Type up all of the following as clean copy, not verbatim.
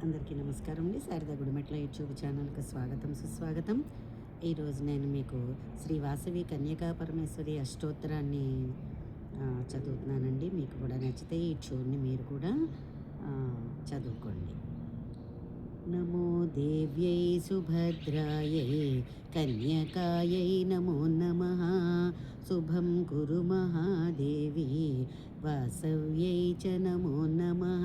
అందరికీ నమస్కారం అండి. శారదా గుడిమెట్ల యూట్యూబ్ ఛానల్కి స్వాగతం సుస్వాగతం. ఈరోజు నేను మీకు శ్రీ వాసవి కన్యకా పరమేశ్వరి అష్టోత్తరాన్ని చదువుతున్నానండి. మీకు కూడా నచ్చితే ఈ ట్యూన్ని మీరు కూడా చదువుకోండి. నమో దేవ్యై సుభద్రాయై కన్యకాయై నమో నమః. శుభం కురు మహాదేవి వాసవ్యై చ నమో నమః.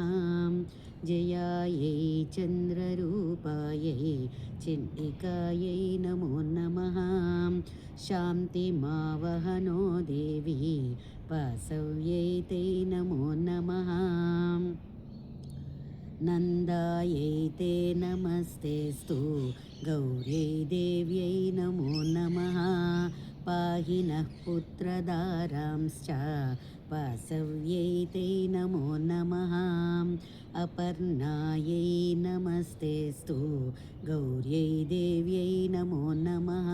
జయాయై చంద్రరూపాయై చండికాయై నమో నమః. శాంతిమావహనో దేవి వాసవ్యై తై నమో నమః. నందాయై తే నమస్తేస్తు గౌర్యై దేవ్యై నమో నమః. పాహి నః పుత్రదారాంశ్చ వాసవ్యై తే నమో నమః. అపర్ణాయై నమస్తేస్తు గౌర్యై దేవ్యై నమో నమః.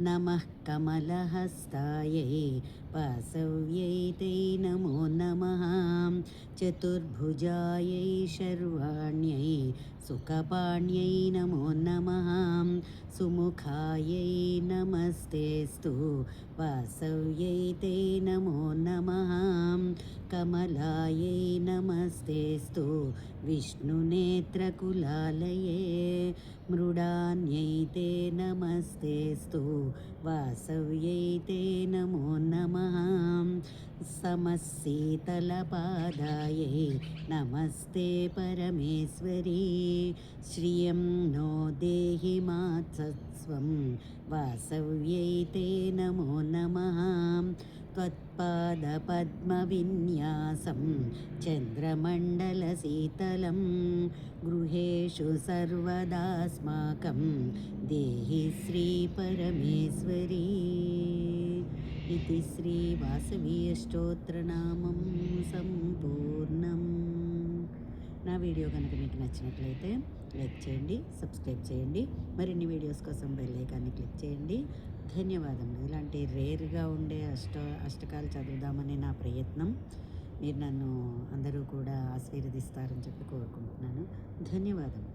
నమః కమలహస్తాయై వాసవ్యై తే నమో నమః. చతుర్భుజాయై శర్వాణ్యై సుఖపాణ్యై నమో నమః. సుముఖాయై నమస్తేస్తు వాసవ్యై తే నమో నమః. కమలాయై నమస్తేస్తు విష్ణునేత్రకులాలయే. మృడాన్యై తే నమస్తేస్తు వాసవ్యై తే నమో నమః. సమశీతలపాదాయై నమస్తే పరమేశ్వరీ. శ్రియం నో దేహి మాత్సత్స్వం వాసవ్యై తే నమో నమః. త్వత్పాదపద్మవిన్యాసం చంద్రమండలశీతలం గృహేషు సర్వదాస్మాకం దేహి శ్రీపరమేశ్వరీ. ఇది శ్రీ వాసవి అష్టోత్తరనామం సంపూర్ణం. నా వీడియో కనుక మీకు నచ్చినట్లయితే లైక్ చేయండి, సబ్స్క్రైబ్ చేయండి. మరిన్ని వీడియోస్ కోసం బెల్ ఐకాన్ని క్లిక్ చేయండి. ధన్యవాదములు. ఇలాంటి రేర్గా ఉండే అష్టకాలు చదువుదామని నా ప్రయత్నం. మీరు నన్ను అందరూ కూడా ఆశీర్వదిస్తారని చెప్పి కోరుకుంటున్నాను. ధన్యవాదములు.